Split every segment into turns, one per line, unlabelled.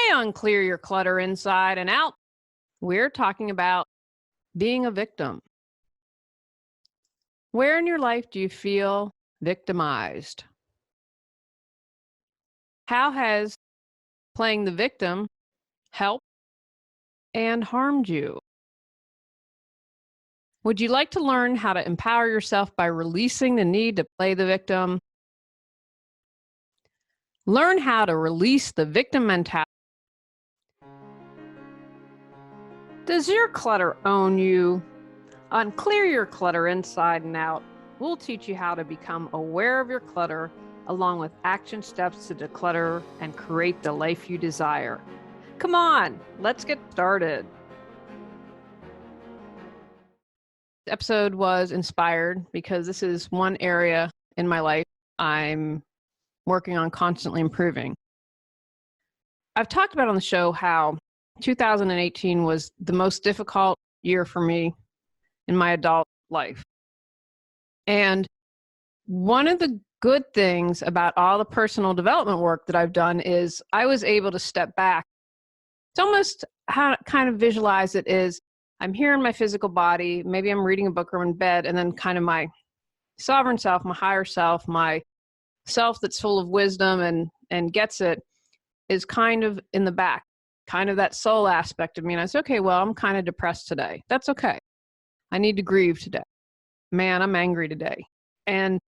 Today on Clear Your Clutter Inside and Out, we're talking about being a victim. Where in your life do you feel victimized? How has playing the victim helped and harmed you? Would you like to learn how to empower yourself by releasing the need to play the victim? Learn how to release the victim mentality. Does your clutter own you? On Clear Your Clutter Inside and Out, we'll teach you how to become aware of your clutter along with action steps to declutter and create the life you desire. Come on, let's get started. This episode was inspired because this is one area in my life I'm working on constantly improving. I've talked about on the show how 2018 was the most difficult year for me in my adult life. And one of the good things about all the personal development work that I've done is I was able to step back. It's almost how to kind of visualize it is I'm here in my physical body, maybe I'm reading a book or in bed, and then kind of my sovereign self, my higher self, my self that's full of wisdom and gets it is kind of in the back, kind of that soul aspect of me. And I said, okay, well, I'm kind of depressed today. That's okay. I need to grieve today. Man, I'm angry today. And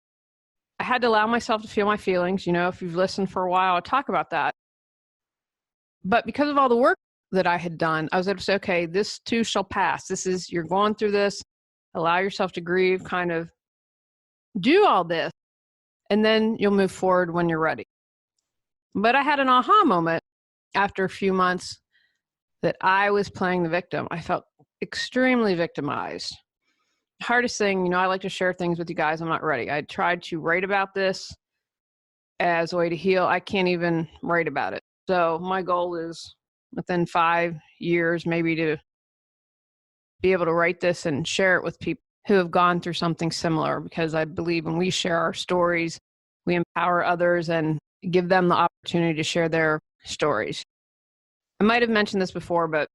I had to allow myself to feel my feelings. You know, if you've listened for a while, I talk about that. But because of all the work that I had done, I was able to say, okay, this too shall pass. You're going through this. Allow yourself to grieve, kind of do all this, and then you'll move forward when you're ready. But I had an aha moment after a few months that I was playing the victim. I felt extremely victimized. Hardest thing, I like to share things with you guys. I'm not ready. I tried to write about this as a way to heal. I can't even write about it. So my goal is within 5 years, maybe to be able to write this and share it with people who have gone through something similar, because I believe when we share our stories, we empower others and give them the opportunity to share their stories. I might have mentioned this before, but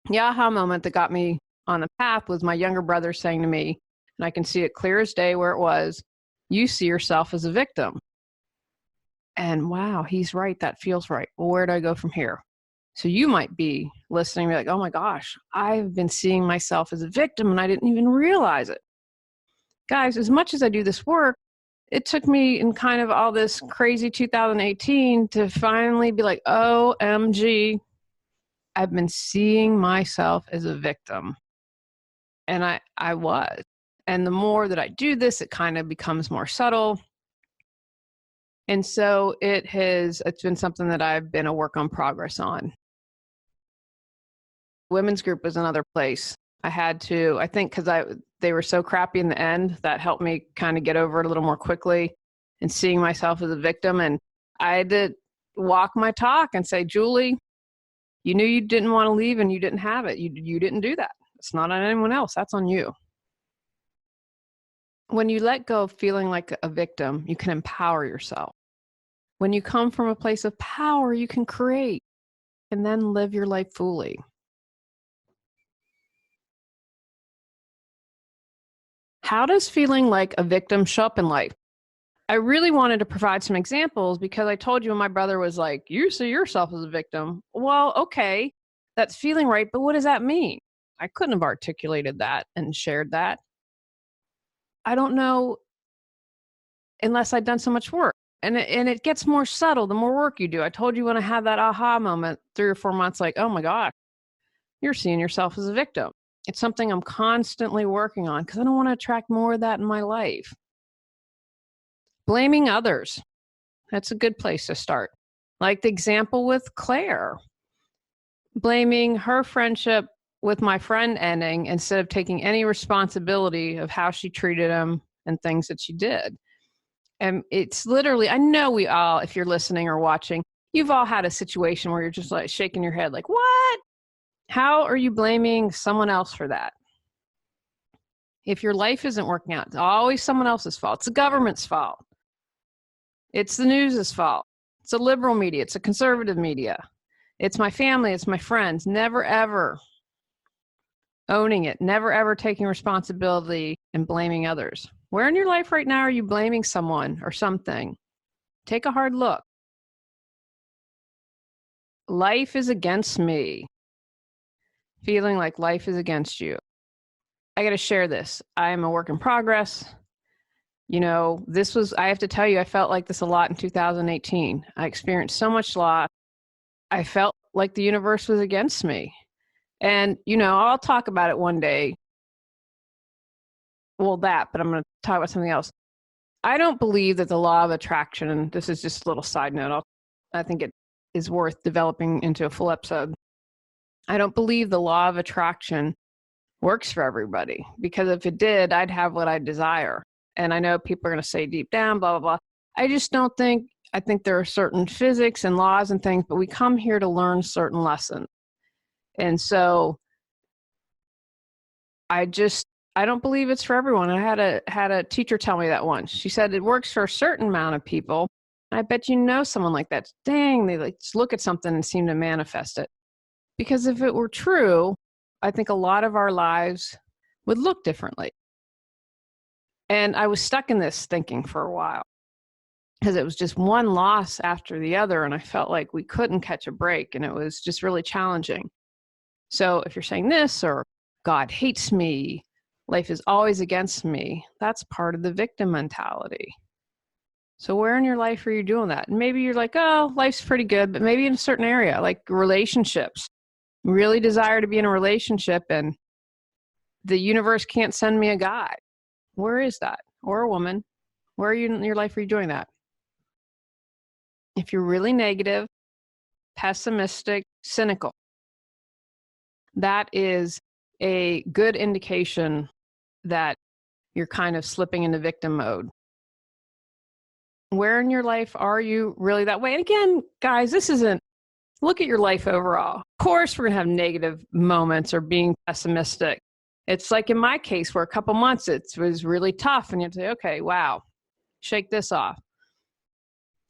the aha moment that got me on the path was my younger brother saying to me, and I can see it clear as day where it was, you see yourself as a victim. And wow, he's right. That feels right. Well, where do I go from here? So you might be listening and be like, oh my gosh, I've been seeing myself as a victim and I didn't even realize it. Guys, as much as I do this work, it took me in kind of all this crazy 2018 to finally be like, OMG, I've been seeing myself as a victim. And I was. And the more that I do this, it kind of becomes more subtle. And so it's been something that I've been a work on progress on. Women's group was another place. I had to, I think because they were so crappy in the end, that helped me kind of get over it a little more quickly and seeing myself as a victim. And I had to walk my talk and say, Julie, you knew you didn't want to leave and you didn't have it. You didn't do that. It's not on anyone else. That's on you. When you let go of feeling like a victim, you can empower yourself. When you come from a place of power, you can create and then live your life fully. How does feeling like a victim show up in life? I really wanted to provide some examples because I told you my brother was like, you see yourself as a victim. Well, okay, that's feeling right, but what does that mean? I couldn't have articulated that and shared that. I don't know unless I'd done so much work. And it gets more subtle the more work you do. I told you when I had that aha moment 3 or 4 months, like, oh my gosh, you're seeing yourself as a victim. It's something I'm constantly working on because I don't want to attract more of that in my life. Blaming others. That's a good place to start. Like the example with Claire. Blaming her friendship with my friend ending instead of taking any responsibility of how she treated him and things that she did. And it's literally, I know we all, if you're listening or watching, you've all had a situation where you're just like shaking your head like, what? How are you blaming someone else for that? If your life isn't working out, it's always someone else's fault. It's the government's fault. It's the news's fault. It's a liberal media. It's a conservative media. It's my family. It's my friends. Never, ever owning it. Never, ever taking responsibility and blaming others. Where in your life right now are you blaming someone or something? Take a hard look. Life is against me. Feeling like life is against you. I got to share this. I am a work in progress. I have to tell you, I felt like this a lot in 2018. I experienced so much loss. I felt like the universe was against me. And, I'll talk about it one day. Well, but I'm going to talk about something else. I don't believe that the law of attraction, and this is just a little side note, I think it is worth developing into a full episode. I don't believe the law of attraction works for everybody, because if it did, I'd have what I desire. And I know people are going to say deep down, blah, blah, blah. I just don't think, I think there are certain physics and laws and things, but we come here to learn certain lessons. And so I don't believe it's for everyone. I had a teacher tell me that once. She said it works for a certain amount of people. I bet someone like that. Dang, they just look at something and seem to manifest it. Because if it were true, I think a lot of our lives would look differently. And I was stuck in this thinking for a while, because it was just one loss after the other, and I felt like we couldn't catch a break, and it was just really challenging. So if you're saying this, or God hates me, life is always against me, that's part of the victim mentality. So where in your life are you doing that? And maybe you're like, oh, life's pretty good, but maybe in a certain area, like relationships. Really desire to be in a relationship, and the universe can't send me a guy. Where is that? Or a woman? Where are you in your life? Are you doing that? If you're really negative, pessimistic, cynical, that is a good indication that you're kind of slipping into victim mode. Where in your life are you really that way? And again, guys, look at your life overall. Of course, we're going to have negative moments or being pessimistic. It's like in my case, for a couple months, it was really tough. And you'd say, okay, wow, shake this off.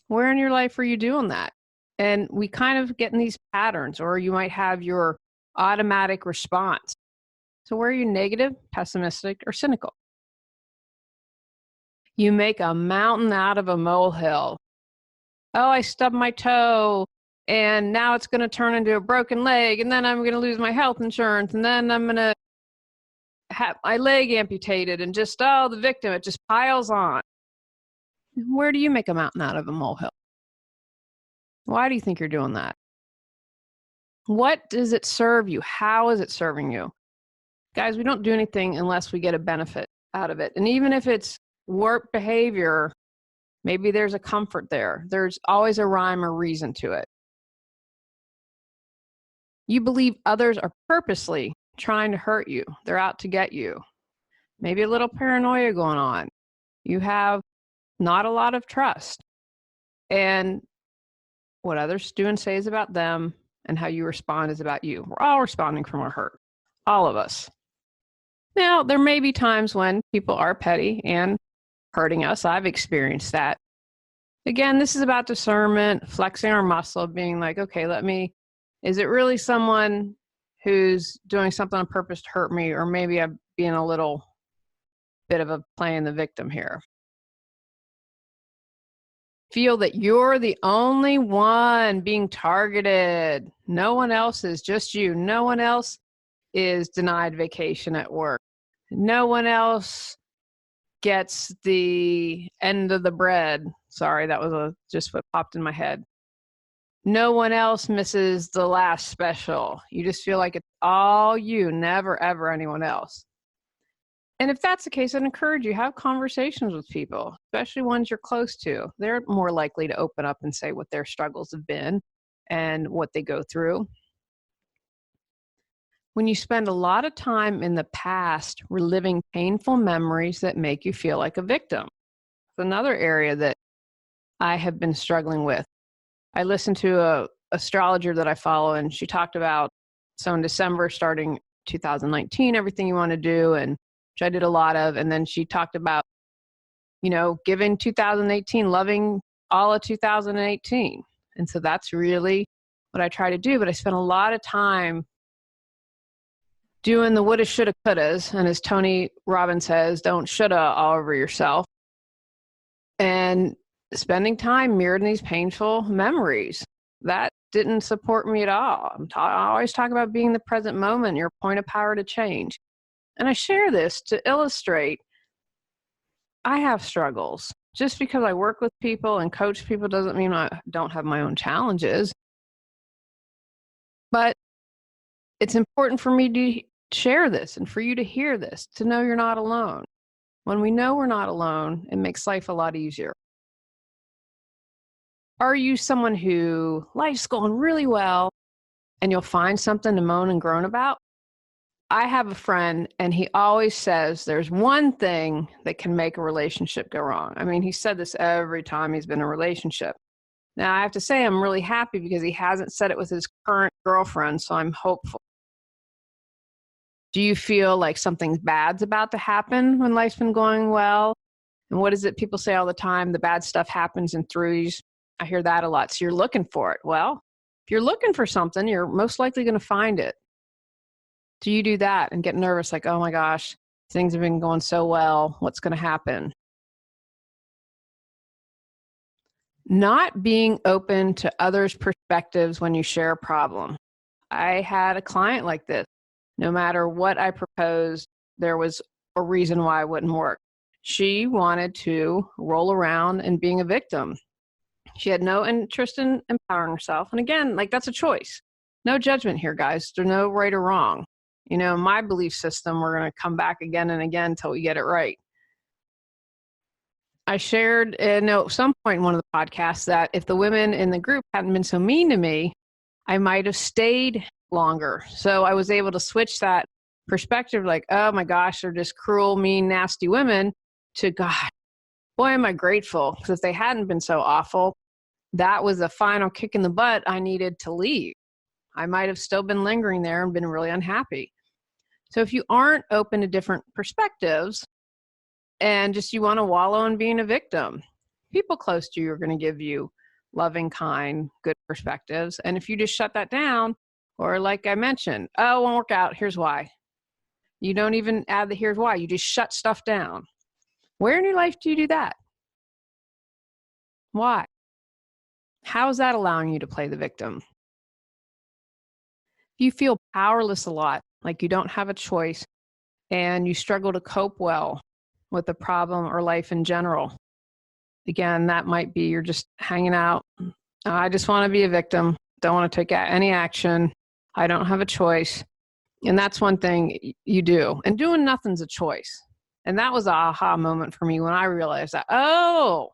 Where in your life are you doing that? And we kind of get in these patterns, or you might have your automatic response. So where are you negative, pessimistic, or cynical? You make a mountain out of a molehill. Oh, I stubbed my toe, and now it's going to turn into a broken leg, and then I'm going to lose my health insurance, and then I'm going to have my leg amputated, and the victim, it just piles on. Where do you make a mountain out of a molehill? Why do you think you're doing that? What does it serve you? How is it serving you? Guys, we don't do anything unless we get a benefit out of it. And even if it's warped behavior, maybe there's a comfort there. There's always a rhyme or reason to it. You believe others are purposely trying to hurt you. They're out to get you. Maybe a little paranoia going on. You have not a lot of trust. And what others do and say is about them, and how you respond is about you. We're all responding from our hurt. All of us. Now, there may be times when people are petty and hurting us. I've experienced that. Again, this is about discernment, flexing our muscle, being like, okay, is it really someone who's doing something on purpose to hurt me, or maybe I'm being a little bit of a playing the victim here? Feel that you're the only one being targeted. No one else is, just you. No one else is denied vacation at work. No one else gets the end of the bread. Sorry, that was just what popped in my head. No one else misses the last special. You just feel like it's all you, never, ever anyone else. And if that's the case, I'd encourage you, have conversations with people, especially ones you're close to. They're more likely to open up and say what their struggles have been and what they go through. When you spend a lot of time in the past reliving painful memories that make you feel like a victim, it's another area that I have been struggling with. I listened to an astrologer that I follow, and she talked about, so in December, starting 2019, everything you want to do, and which I did a lot of. And then she talked about, giving 2018, loving all of 2018. And so that's really what I try to do, but I spend a lot of time doing the woulda, shoulda, couldas. And as Tony Robbins says, don't shoulda all over yourself. And spending time mirroring these painful memories that didn't support me at all. I always talk about being the present moment, your point of power to change. And I share this to illustrate I have struggles. Just because I work with people and coach people doesn't mean I don't have my own challenges. But it's important for me to share this and for you to hear this, to know you're not alone. When we know we're not alone, it makes life a lot easier. Are you someone who life's going really well and you'll find something to moan and groan about? I have a friend and he always says there's one thing that can make a relationship go wrong. I mean, he said this every time he's been in a relationship. Now, I have to say I'm really happy because he hasn't said it with his current girlfriend, so I'm hopeful. Do you feel like something bad's about to happen when life's been going well? And what is it people say all the time? The bad stuff happens in threes. I hear that a lot. So you're looking for it. Well, if you're looking for something, you're most likely going to find it. Do you do that and get nervous like, oh my gosh, things have been going so well. What's going to happen? Not being open to others' perspectives when you share a problem. I had a client like this. No matter what I proposed, there was a reason why it wouldn't work. She wanted to roll around and being a victim. She had no interest in empowering herself. And again, like that's a choice. No judgment here, guys. There's no right or wrong. You know, my belief system, we're going to come back again and again until we get it right. I shared at some point in one of the podcasts that if the women in the group hadn't been so mean to me, I might have stayed longer. So I was able to switch that perspective like, oh my gosh, they're just cruel, mean, nasty women to God, boy, am I grateful. Because if they hadn't been so awful, that was a final kick in the butt I needed to leave. I might have still been lingering there and been really unhappy. So if you aren't open to different perspectives and just you want to wallow in being a victim, people close to you are going to give you loving, kind, good perspectives. And if you just shut that down, or like I mentioned, oh, it won't work out, here's why. You don't even add the here's why. You just shut stuff down. Where in your life do you do that? Why? How is that allowing you to play the victim? If you feel powerless a lot, like you don't have a choice, and you struggle to cope well with the problem or life in general, again, that might be you're just hanging out. I just want to be a victim. Don't want to take any action. I don't have a choice. And that's one thing you do. And doing nothing's a choice. And that was an aha moment for me when I realized that, oh,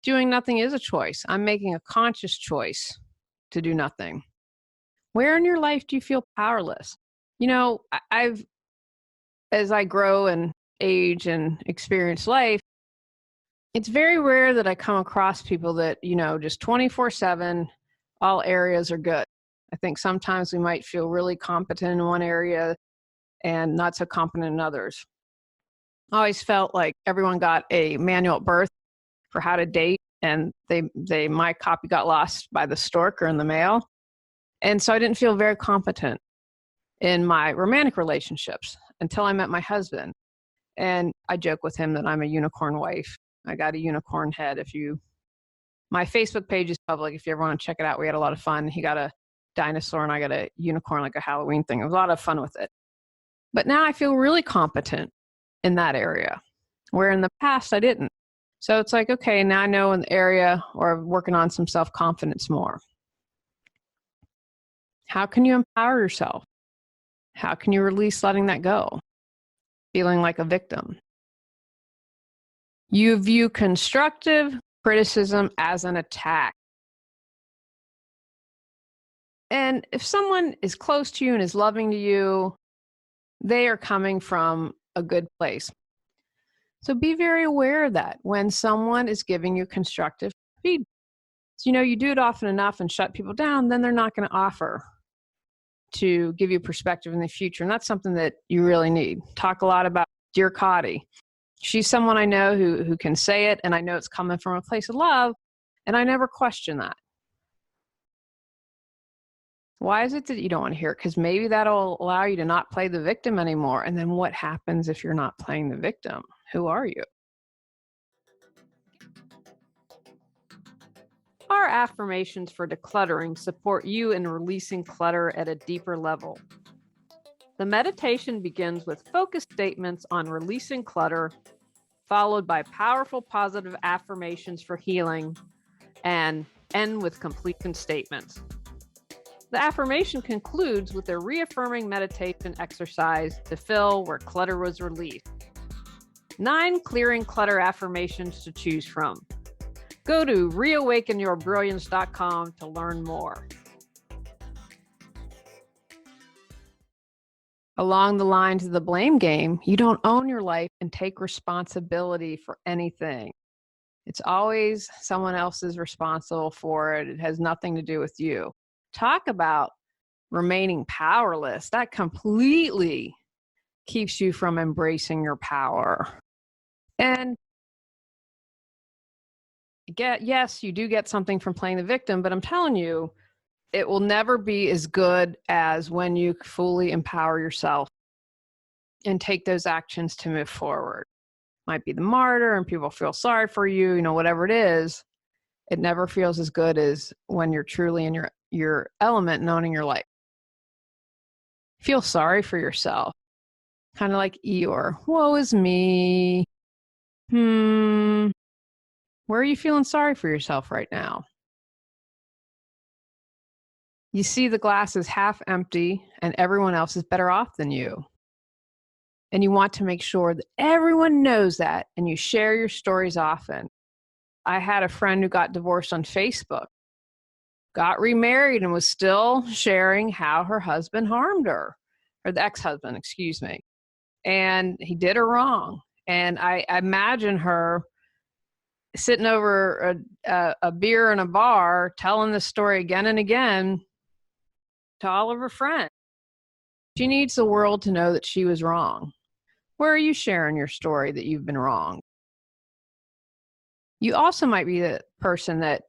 doing nothing is a choice. I'm making a conscious choice to do nothing. Where in your life do you feel powerless? You know, as I grow and age and experience life, it's very rare that I come across people that, just 24/7, all areas are good. I think sometimes we might feel really competent in one area and not so competent in others. I always felt like everyone got a manual at birth for how to date, and my copy got lost by the stork or in the mail. And so I didn't feel very competent in my romantic relationships until I met my husband. And I joke with him that I'm a unicorn wife. I got a unicorn head. My Facebook page is public. If you ever want to check it out, we had a lot of fun. He got a dinosaur and I got a unicorn, like a Halloween thing. It was a lot of fun with it. But now I feel really competent in that area, where in the past I didn't. So it's like, okay, now I know in the area or working on some self-confidence more. How can you empower yourself? How can you release letting that go? Feeling like a victim. You view constructive criticism as an attack. And if someone is close to you and is loving to you, they are coming from a good place. So be very aware of that when someone is giving you constructive feedback. So, you do it often enough and shut people down, then they're not going to offer to give you perspective in the future. And that's something that you really need. Talk a lot about Dear Cotty. She's someone I know who can say it, and I know it's coming from a place of love, and I never question that. Why is it that you don't want to hear it? Because maybe that'll allow you to not play the victim anymore. And then what happens if you're not playing the victim? Who are you? Our affirmations for decluttering support you in releasing clutter at a deeper level. The meditation begins with focused statements on releasing clutter, followed by powerful positive affirmations for healing, and end with completion statements. The affirmation concludes with a reaffirming meditation exercise to fill where clutter was released. 9 clearing clutter affirmations to choose from. Go to reawakenyourbrilliance.com to learn more. Along the lines of the blame game, you don't own your life and take responsibility for anything. It's always someone else is responsible for it. It has nothing to do with you. Talk about remaining powerless. That completely keeps you from embracing your power. And yes, you do get something from playing the victim, but I'm telling you, it will never be as good as when you fully empower yourself and take those actions to move forward. Might be the martyr and people feel sorry for you, whatever it is. It never feels as good as when you're truly in your element and owning your life. Feel sorry for yourself. Kind of like Eeyore. Woe is me. Where are you feeling sorry for yourself right now? You see the glass is half empty and everyone else is better off than you. And you want to make sure that everyone knows that and you share your stories often. I had a friend who got divorced on Facebook, got remarried and was still sharing how her husband harmed her, or the ex-husband, excuse me. And he did her wrong. And I imagine her sitting over a beer in a bar, telling the story again and again to all of her friends. She needs the world to know that she was wrong. Where are you sharing your story that you've been wrong? You also might be the person that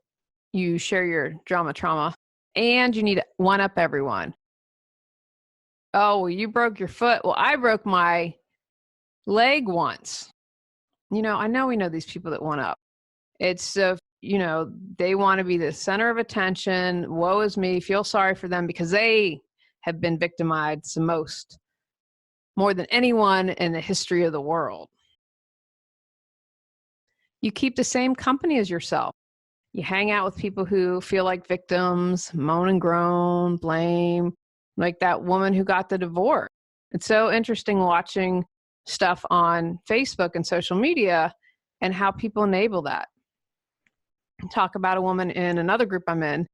you share your trauma, and you need to one-up everyone. Oh, well, you broke your foot. Well, I broke my leg once. I know we know these people that one-up. It's, they want to be the center of attention. Woe is me. Feel sorry for them because they have been victimized more than anyone in the history of the world. You keep the same company as yourself. You hang out with people who feel like victims, moan and groan, blame, like that woman who got the divorce. It's so interesting watching stuff on Facebook and social media and how people enable that. Talk about a woman in another group I'm in,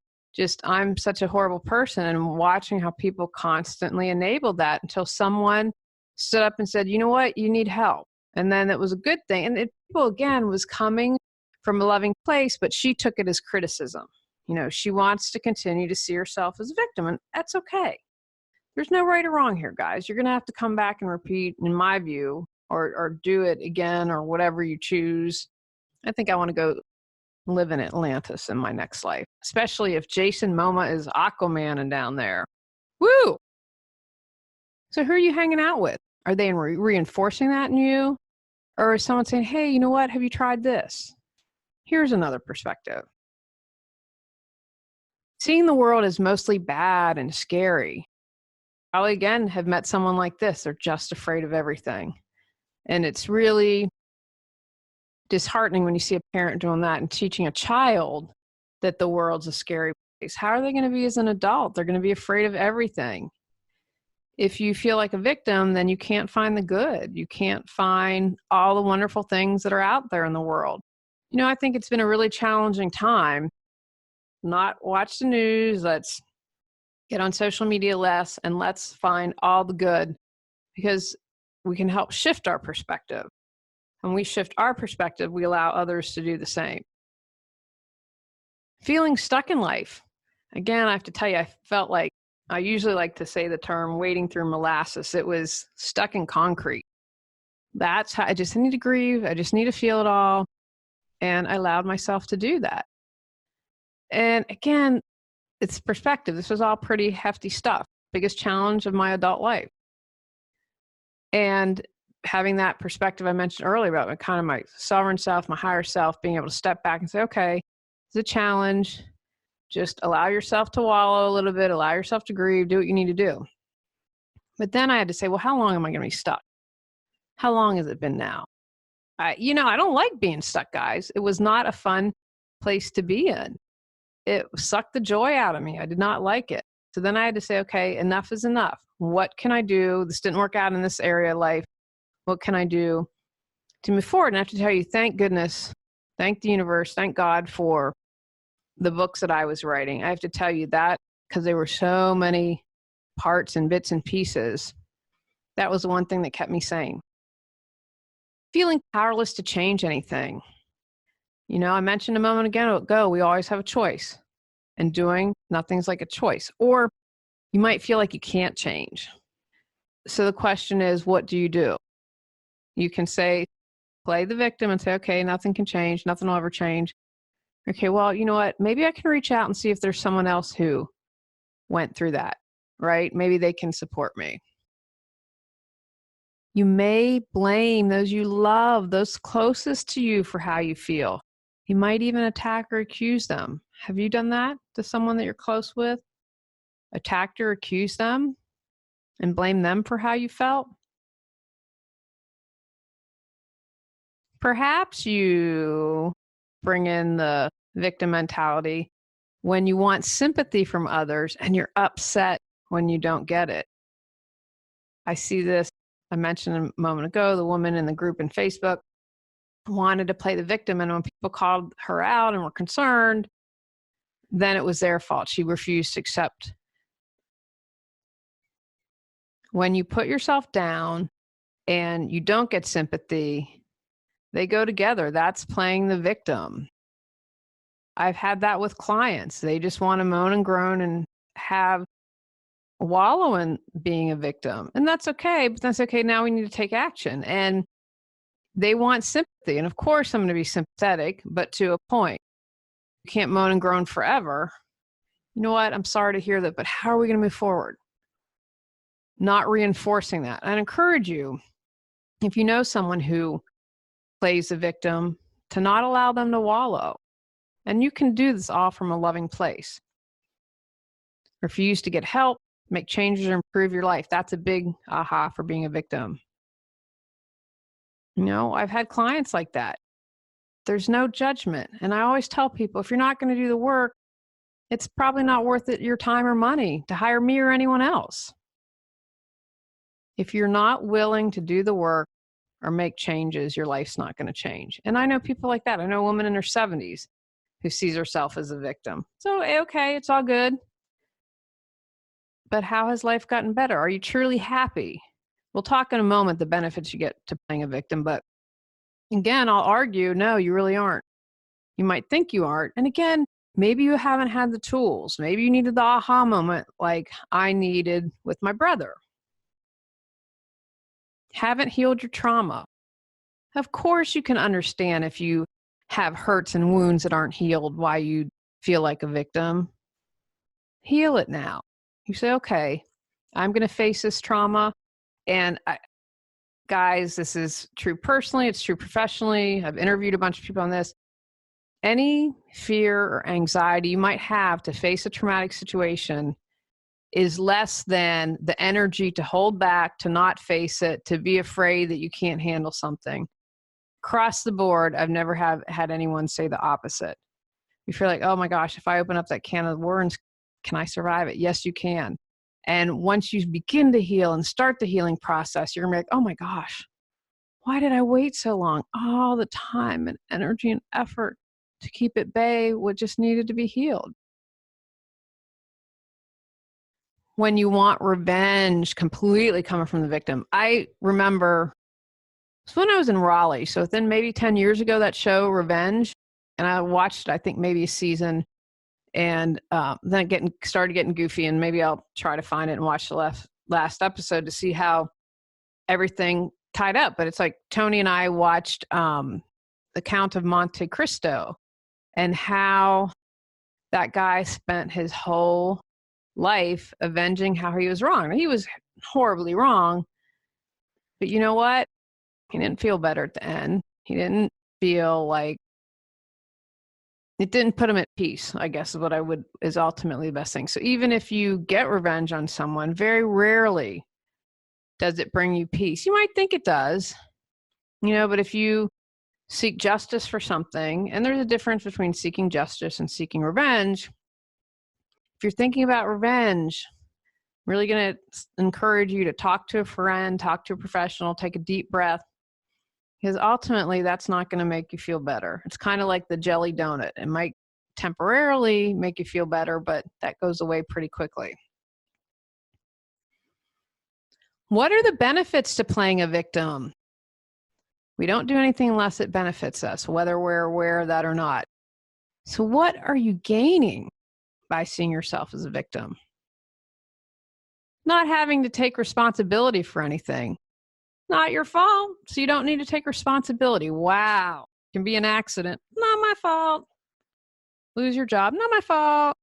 I'm such a horrible person, and watching how people constantly enable that until someone stood up and said, you know what, you need help. And then it was a good thing. And people, again, was coming from a loving place, but she took it as criticism. She wants to continue to see herself as a victim, and that's okay. There's no right or wrong here, guys. You're going to have to come back and repeat, in my view, or do it again, or whatever you choose. I think I want to go live in Atlantis in my next life, especially if Jason Momoa is Aquaman and down there. Woo! So who are you hanging out with? Are they reinforcing that in you? Or is someone saying, hey, you know what? Have you tried this? Here's another perspective. Seeing the world as mostly bad and scary. Probably, again, have met someone like this. They're just afraid of everything. And it's really disheartening when you see a parent doing that and teaching a child that the world's a scary place. How are they going to be as an adult? They're going to be afraid of everything. If you feel like a victim, then you can't find the good. You can't find all the wonderful things that are out there in the world. I think it's been a really challenging time. Not watch the news. Let's get on social media less, and let's find all the good, because we can help shift our perspective. When we shift our perspective, we allow others to do the same. Feeling stuck in life. Again, I have to tell you, I felt like, I usually like to say the term wading through molasses. It was stuck in concrete. That's how I just need to grieve. I just need to feel it all. And I allowed myself to do that. And again, it's perspective. This was all pretty hefty stuff. Biggest challenge of my adult life. And having that perspective I mentioned earlier about kind of my sovereign self, my higher self, being able to step back and say, okay, it's a challenge. Just allow yourself to wallow a little bit, allow yourself to grieve, do what you need to do. But then I had to say, well, how long am I going to be stuck? How long has it been now? I don't like being stuck, guys. It was not a fun place to be in. It sucked the joy out of me. I did not like it. So then I had to say, okay, enough is enough. What can I do? This didn't work out in this area of life. What can I do to move forward? And I have to tell you, thank goodness, thank the universe, thank God for the books that I was writing. I have to tell you that because there were so many parts and bits and pieces. That was the one thing that kept me sane. Feeling powerless to change anything. I mentioned a moment ago, we always have a choice. And doing nothing's like a choice. Or you might feel like you can't change. So the question is, what do you do? You can play the victim and say, okay, nothing can change. Nothing will ever change. Okay, well, you know what? Maybe I can reach out and see if there's someone else who went through that, right? Maybe they can support me. You may blame those you love, those closest to you for how you feel. You might even attack or accuse them. Have you done that to someone that you're close with? Attacked or accused them and blame them for how you felt? Perhaps you bring in the victim mentality when you want sympathy from others and you're upset when you don't get it. I see this, I mentioned a moment ago, the woman in the group in Facebook wanted to play the victim, and when people called her out and were concerned, then it was their fault. She refused to accept. When you put yourself down and you don't get sympathy, they go together. That's playing the victim. I've had that with clients. They just want to moan and groan and wallow in being a victim. And that's okay, but that's okay. Now we need to take action. And they want sympathy. And of course, I'm going to be sympathetic, but to a point. You can't moan and groan forever. You know what? I'm sorry to hear that, but how are we going to move forward? Not reinforcing that. I encourage you, if you know someone who plays the victim, to not allow them to wallow. And you can do this all from a loving place. Refuse to get help, make changes, or improve your life. That's a big aha for being a victim. I've had clients like that. There's no judgment. And I always tell people, if you're not going to do the work, it's probably not worth it, your time or money, to hire me or anyone else. If you're not willing to do the work or make changes, your life's not going to change. And I know people like that. I know a woman in her 70s who sees herself as a victim. So, okay, it's all good. But how has life gotten better? Are you truly happy? We'll talk in a moment the benefits you get to playing a victim. But again, I'll argue, no, you really aren't. You might think you aren't. And again, maybe you haven't had the tools. Maybe you needed the aha moment like I needed with my brother. Haven't healed your trauma. Of course, you can understand if you have hurts and wounds that aren't healed, why you feel like a victim. Heal it now. You say, okay, I'm going to face this trauma. And guys, this is true personally. It's true professionally. I've interviewed a bunch of people on this. Any fear or anxiety you might have to face a traumatic situation is less than the energy to hold back, to not face it, to be afraid that you can't handle something. Across the board, I've never had anyone say the opposite. You feel like, oh my gosh, if I open up that can of worms, can I survive it? Yes, you can. And once you begin to heal and start the healing process, you're going to be like, oh my gosh, why did I wait so long? All the time and energy and effort to keep at bay what just needed to be healed. When you want revenge completely coming from the victim. I remember it was when I was in Raleigh. So then maybe 10 years ago, that show Revenge, and I watched, I think maybe a season, and then started getting goofy, and maybe I'll try to find it and watch the last episode to see how everything tied up. But it's like Tony and I watched The Count of Monte Cristo, and how that guy spent his whole life avenging how he was wrong. He was horribly wrong, but you know what? He didn't feel better at the end. He didn't feel like it didn't put him at peace, I guess is ultimately the best thing. So even if you get revenge on someone, very rarely does it bring you peace. You might think it does, but if you seek justice for something, and there's a difference between seeking justice and seeking revenge. If you're thinking about revenge, I'm really going to encourage you to talk to a friend, talk to a professional, take a deep breath, because ultimately that's not going to make you feel better. It's kind of like the jelly donut. It might temporarily make you feel better, but that goes away pretty quickly. What are the benefits to playing a victim? We don't do anything unless it benefits us, whether we're aware of that or not. So what are you gaining by seeing yourself as a victim? Not having to take responsibility for anything. Not your fault, so you don't need to take responsibility. Wow. It can be an accident. Not my fault. Lose your job. Not my fault.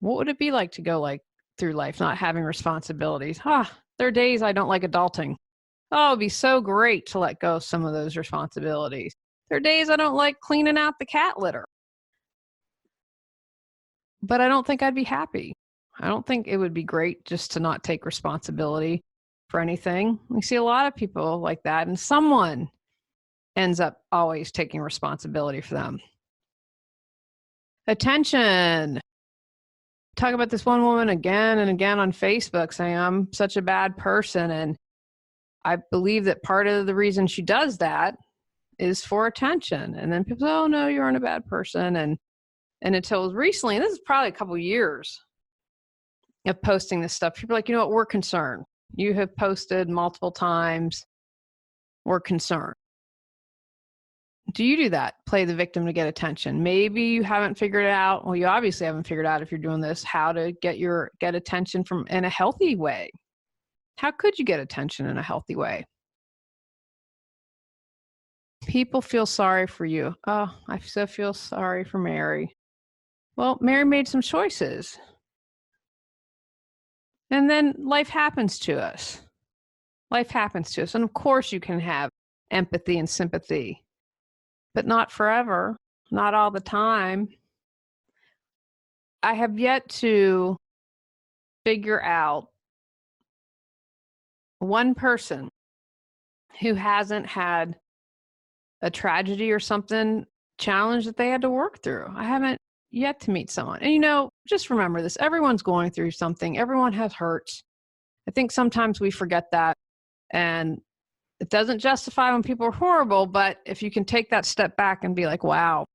What would it be like to go through life not having responsibilities? There are days I don't like adulting. Oh, it'd be so great to let go of some of those responsibilities. There are days I don't like cleaning out the cat litter. But I don't think I'd be happy. I don't think it would be great just to not take responsibility for anything. We see a lot of people like that, and someone ends up always taking responsibility for them. Attention. Talk about this one woman again and again on Facebook saying, I'm such a bad person. And I believe that part of the reason she does that is for attention. And then people say, oh, no, you aren't a bad person. And until recently, and this is probably a couple of years of posting this stuff, people are like, you know what, we're concerned. You have posted multiple times. We're concerned. Do you do that? Play the victim to get attention? Maybe you haven't figured it out. Well, you obviously haven't figured out if you're doing this, how to get attention in a healthy way. How could you get attention in a healthy way? People feel sorry for you. Oh, I so feel sorry for Mary. Well, Mary made some choices. And then life happens to us. Life happens to us. And of course you can have empathy and sympathy, but not forever, not all the time. I have yet to figure out one person who hasn't had a tragedy or something challenge that they had to work through. I haven't yet to meet someone. And just remember this, everyone's going through something. Everyone has hurts. I think sometimes we forget that, and it doesn't justify when people are horrible, but if you can take that step back and be like, wow,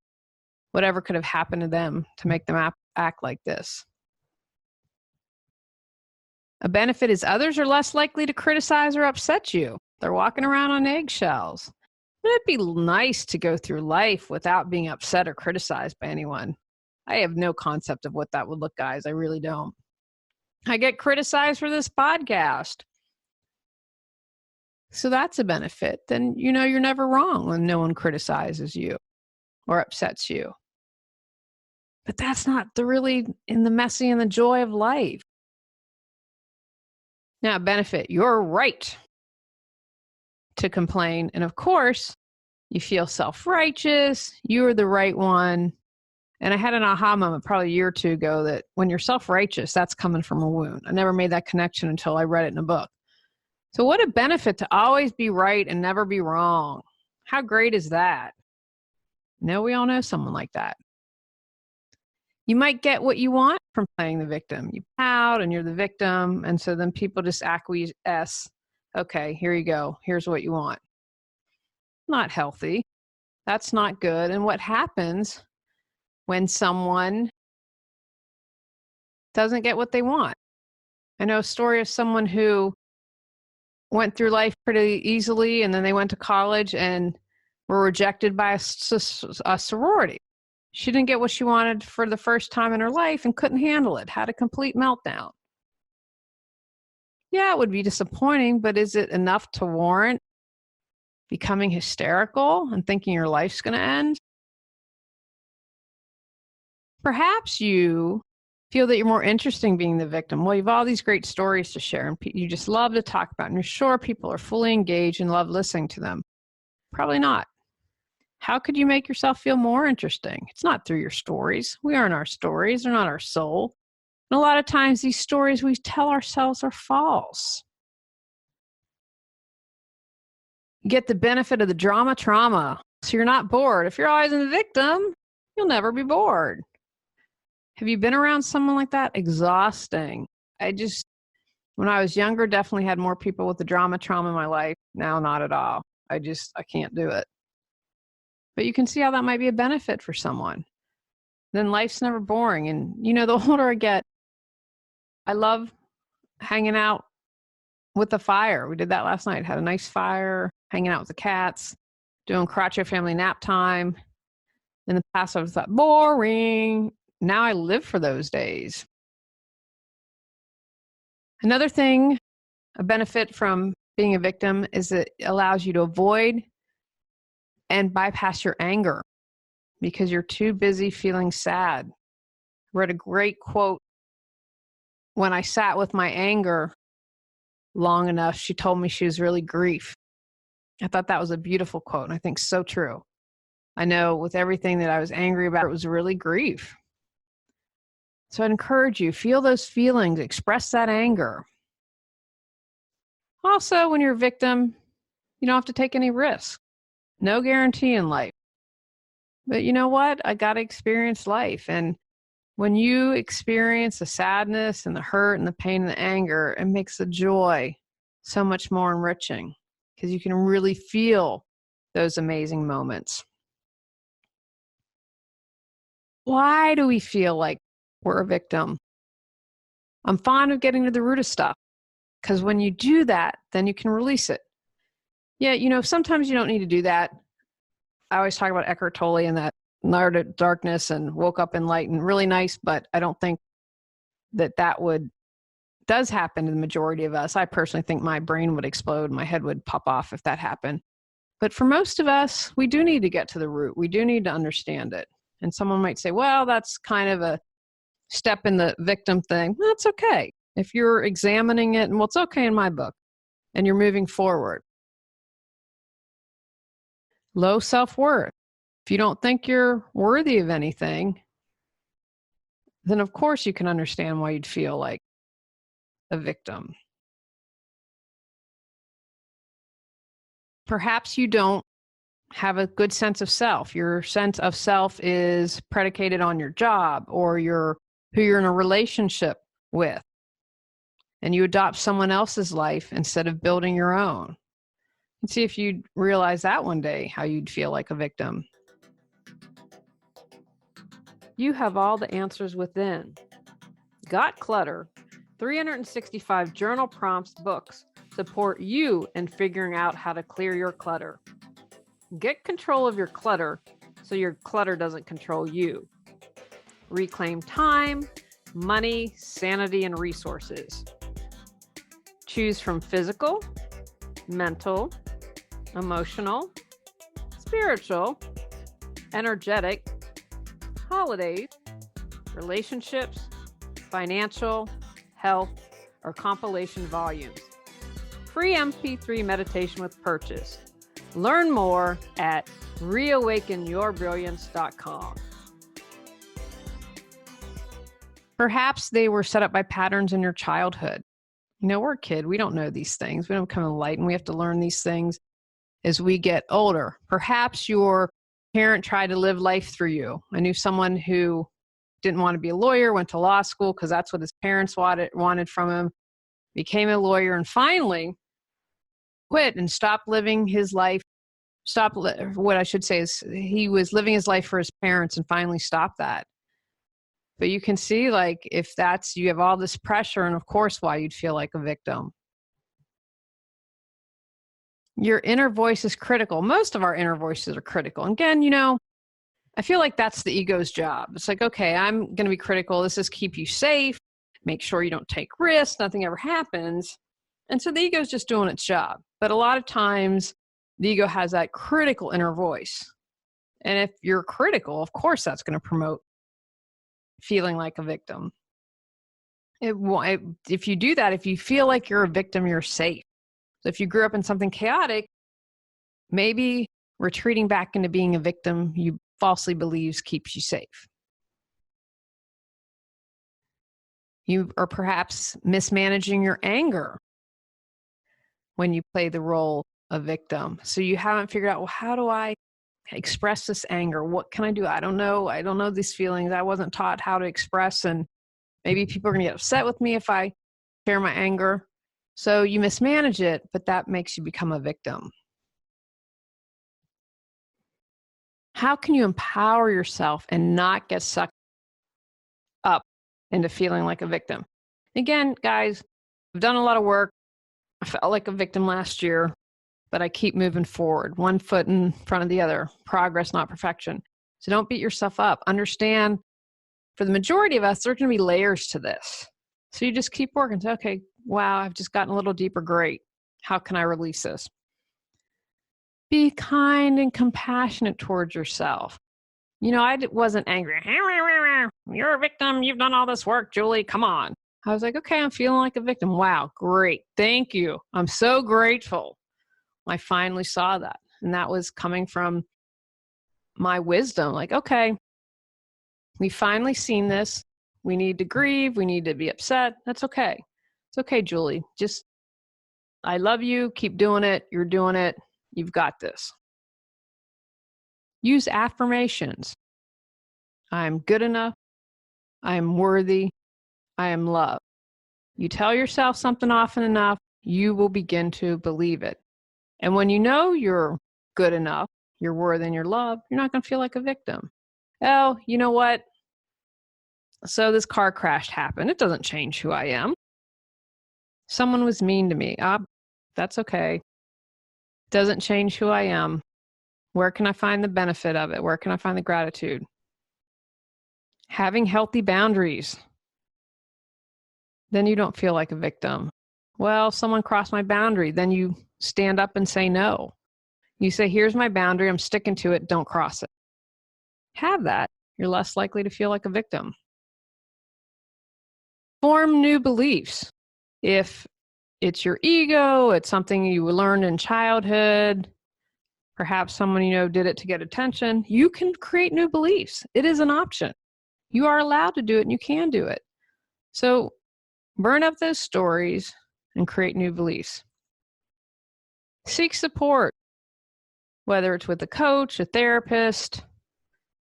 whatever could have happened to them to make them act like this. A benefit is others are less likely to criticize or upset you. They're walking around on eggshells. Wouldn't it be nice to go through life without being upset or criticized by anyone? I have no concept of what that would look, guys. I really don't. I get criticized for this podcast. So that's a benefit. Then you're never wrong when no one criticizes you or upsets you. But that's not really in the messy and the joy of life. Now, benefit, you're right to complain. And of course, you feel self-righteous. You're the right one. And I had an aha moment probably a year or two ago that when you're self-righteous, that's coming from a wound. I never made that connection until I read it in a book. So what a benefit to always be right and never be wrong. How great is that? We all know someone like that. You might get what you want from playing the victim. You pout and you're the victim. And so then people just acquiesce. Okay, here you go. Here's what you want. Not healthy. That's not good. And what happens when someone doesn't get what they want? I know a story of someone who went through life pretty easily, and then they went to college and were rejected by a sorority. She didn't get what she wanted for the first time in her life and couldn't handle it, had a complete meltdown. Yeah, it would be disappointing, but is it enough to warrant becoming hysterical and thinking your life's going to end? Perhaps you feel that you're more interesting being the victim. Well, you have all these great stories to share and you just love to talk about, and you're sure people are fully engaged and love listening to them. Probably not. How could you make yourself feel more interesting? It's not through your stories. We aren't our stories. They're not our soul. And a lot of times these stories we tell ourselves are false. Get the benefit of the drama trauma. So you're not bored. If you're always a victim, you'll never be bored. Have you been around someone like that? Exhausting. When I was younger, definitely had more people with the drama trauma in my life. Now, not at all. I can't do it. But you can see how that might be a benefit for someone. Then life's never boring. And, the older I get, I love hanging out with the fire. We did that last night. Had a nice fire, hanging out with the cats, doing Coraccio family nap time. In the past, I was thought, boring. Now I live for those days. Another thing, a benefit from being a victim is it allows you to avoid and bypass your anger because you're too busy feeling sad. I read a great quote. When I sat with my anger long enough, she told me she was really grief. I thought that was a beautiful quote, and I think so true. I know with everything that I was angry about, it was really grief. So I'd encourage you, feel those feelings, express that anger. Also, when you're a victim, you don't have to take any risk. No guarantee in life. But you know what? I got to experience life. And when you experience the sadness and the hurt and the pain and the anger, it makes the joy so much more enriching because you can really feel those amazing moments. Why do we feel like we're a victim? I'm fond of getting to the root of stuff because when you do that, then you can release it. Yeah, sometimes you don't need to do that. I always talk about Eckhart Tolle and that darkness and woke up enlightened. Really nice, but I don't think that does happen to the majority of us. I personally think my brain would explode, my head would pop off if that happened. But for most of us, we do need to get to the root. We do need to understand it. And someone might say, well, that's kind of a step in the victim thing. That's okay. If you're examining it, and it's okay in my book, and you're moving forward. Low self-worth. If you don't think you're worthy of anything, then of course you can understand why you'd feel like a victim. Perhaps you don't have a good sense of self. Your sense of self is predicated on your job or who you're in a relationship with. And you adopt someone else's life instead of building your own. And see if you'd realize that one day, how you'd feel like a victim. You have all the answers within. Got Clutter, 365 journal prompts books support you in figuring out how to clear your clutter. Get control of your clutter so your clutter doesn't control you. Reclaim time, money, sanity, and resources. Choose from physical, mental, emotional, spiritual, energetic, holidays, relationships, financial, health, or compilation volumes. Free MP3 meditation with purchase. Learn more at reawakenyourbrilliance.com. Perhaps they were set up by patterns in your childhood. We're a kid. We don't know these things. We don't become enlightened. We have to learn these things as we get older. Perhaps your parent tried to live life through you. I knew someone who didn't want to be a lawyer, went to law school because that's what his parents wanted from him, became a lawyer, and finally quit and stopped living his life. What I should say is he was living his life for his parents and finally stopped that. But you can see, if you have all this pressure, and of course why you'd feel like a victim. Your inner voice is critical. Most of our inner voices are critical. And again, I feel like that's the ego's job. It's like, okay, I'm going to be critical. This is keep you safe, make sure you don't take risks, nothing ever happens. And so the ego is just doing its job. But a lot of times the ego has that critical inner voice. And if you're critical, of course that's going to promote feeling like a victim. If you do that, if you feel like you're a victim, you're safe. So if you grew up in something chaotic, maybe retreating back into being a victim you falsely believes keeps you safe. You are perhaps mismanaging your anger when you play the role of victim. So you haven't figured out, well, how do I express this anger? What can I do? I don't know. I don't know these feelings. I wasn't taught how to express, and maybe people are going to get upset with me if I share my anger. So you mismanage it, but that makes you become a victim. How can you empower yourself and not get sucked up into feeling like a victim? Again, guys, I've done a lot of work. I felt like a victim last year, but I keep moving forward, one foot in front of the other. Progress, not perfection. So don't beat yourself up. Understand, for the majority of us, there are going to be layers to this. So you just keep working. Say, okay, wow, I've just gotten a little deeper. Great. How can I release this? Be kind and compassionate towards yourself. I wasn't angry. You're a victim. You've done all this work, Julie. Come on. I was like, okay, I'm feeling like a victim. Wow, great. Thank you. I'm so grateful. I finally saw that. And that was coming from my wisdom. Like, okay, we finally seen this. We need to grieve. We need to be upset. That's okay. It's okay, Julie. I love you. Keep doing it. You're doing it. You've got this. Use affirmations. I am good enough. I am worthy. I am loved. You tell yourself something often enough, you will begin to believe it. And when you know you're good enough, you're worthy and you're loved, you're not going to feel like a victim. Oh, you know what? So this car crash happened. It doesn't change who I am. Someone was mean to me. That's okay. Doesn't change who I am. Where can I find the benefit of it? Where can I find the gratitude? Having healthy boundaries. Then you don't feel like a victim. Well, someone crossed my boundary. Then you stand up and say no. You say, here's my boundary. I'm sticking to it. Don't cross it. Have that. You're less likely to feel like a victim. Form new beliefs. If it's your ego, it's something you learned in childhood, perhaps someone did it to get attention, you can create new beliefs. It is an option. You are allowed to do it and you can do it. So burn up those stories and create new beliefs. Seek support, whether it's with a coach, a therapist,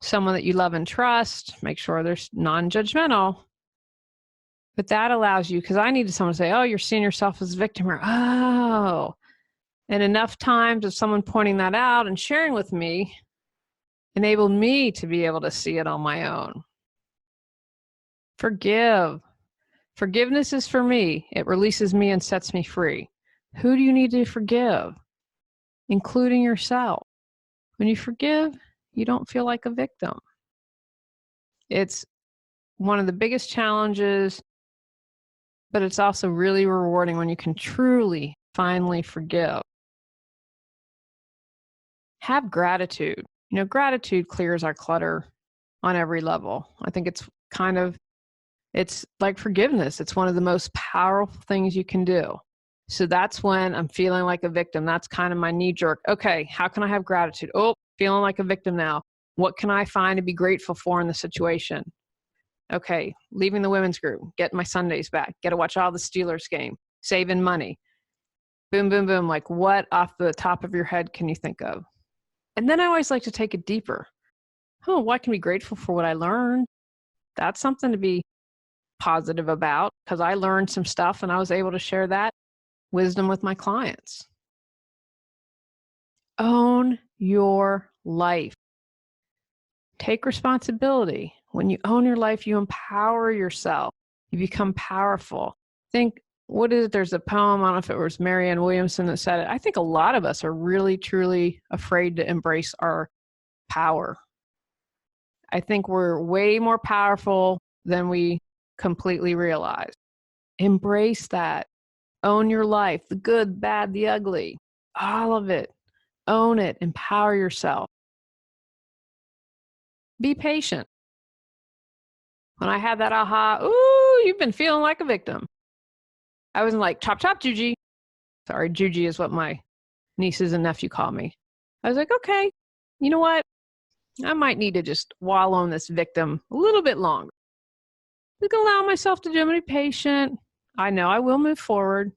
someone that you love and trust. Make sure they're non-judgmental. But that allows you, because I needed someone to say, oh, you're seeing yourself as a victim, or oh. And enough times of someone pointing that out and sharing with me enabled me to be able to see it on my own. Forgive. Forgiveness is for me. It releases me and sets me free. Who do you need to forgive? Including yourself. When you forgive, you don't feel like a victim. It's one of the biggest challenges, but it's also really rewarding when you can truly, finally forgive. Have gratitude. Gratitude clears our clutter on every level. I think it's like forgiveness. It's one of the most powerful things you can do. So that's when I'm feeling like a victim. That's kind of my knee jerk. Okay, how can I have gratitude? Oh, feeling like a victim now. What can I find to be grateful for in the situation? Okay, leaving the women's group, getting my Sundays back, get to watch all the Steelers game, saving money. Boom, boom, boom. Like, what off the top of your head can you think of? And then I always like to take it deeper. Oh, well, I can be grateful for what I learned. That's something to be positive about, because I learned some stuff and I was able to share that wisdom with my clients. Own your life. Take responsibility. When you own your life, you empower yourself. You become powerful. There's a poem, I don't know if it was Marianne Williamson that said it. I think a lot of us are really, truly afraid to embrace our power. I think we're way more powerful than we completely realize. Embrace that. Own your life, the good, bad, the ugly, all of it. Own it. Empower yourself. Be patient. When I had that aha, ooh, you've been feeling like a victim. I wasn't like, chop, chop, Juji. Sorry, Juji is what my nieces and nephew call me. I was like, okay, you know what? I might need to just wallow in this victim a little bit longer. I can allow myself to do it. I'm going to be patient. I know I will move forward,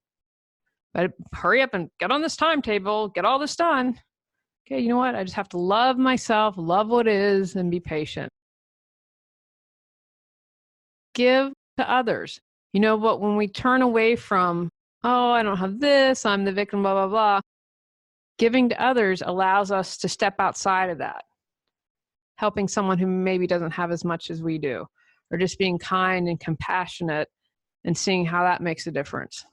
but hurry up and get on this timetable, get all this done. Okay, you know what? I just have to love myself, love what is, and be patient. Give to others. You know, but when we turn away from, oh, I don't have this, I'm the victim, blah, blah, blah, giving to others allows us to step outside of that, helping someone who maybe doesn't have as much as we do, or just being kind and compassionate and seeing how that makes a difference.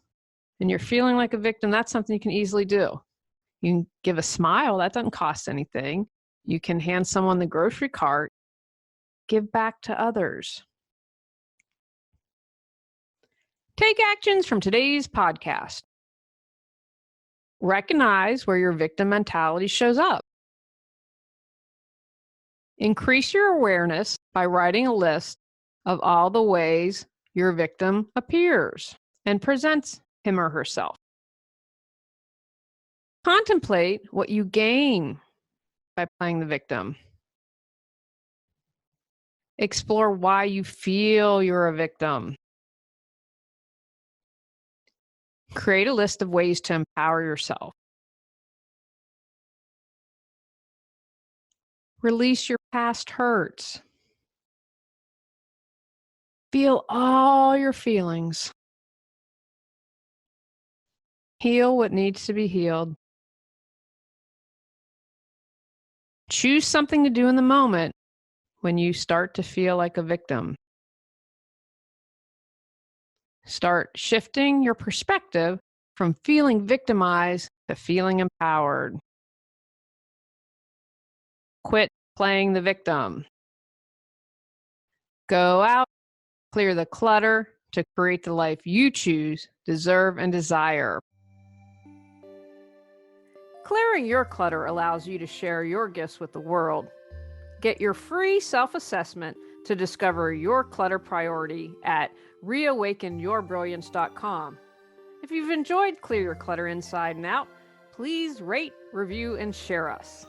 And you're feeling like a victim, that's something you can easily do. You can give a smile, that doesn't cost anything. You can hand someone the grocery cart, give back to others. Take actions from today's podcast. Recognize where your victim mentality shows up. Increase your awareness by writing a list of all the ways your victim appears and presents him or herself. Contemplate what you gain by playing the victim. Explore why you feel you're a victim. Create a list of ways to empower yourself. Release your past hurts. Feel all your feelings. Heal what needs to be healed. Choose something to do in the moment when you start to feel like a victim. Start shifting your perspective from feeling victimized to feeling empowered. Quit playing the victim. Go out, clear the clutter to create the life you choose, deserve, and desire. Clearing your clutter allows you to share your gifts with the world. Get your free self-assessment to discover your clutter priority at reawakenyourbrilliance.com. If you've enjoyed Clear Your Clutter Inside and Out, please rate, review, and share us.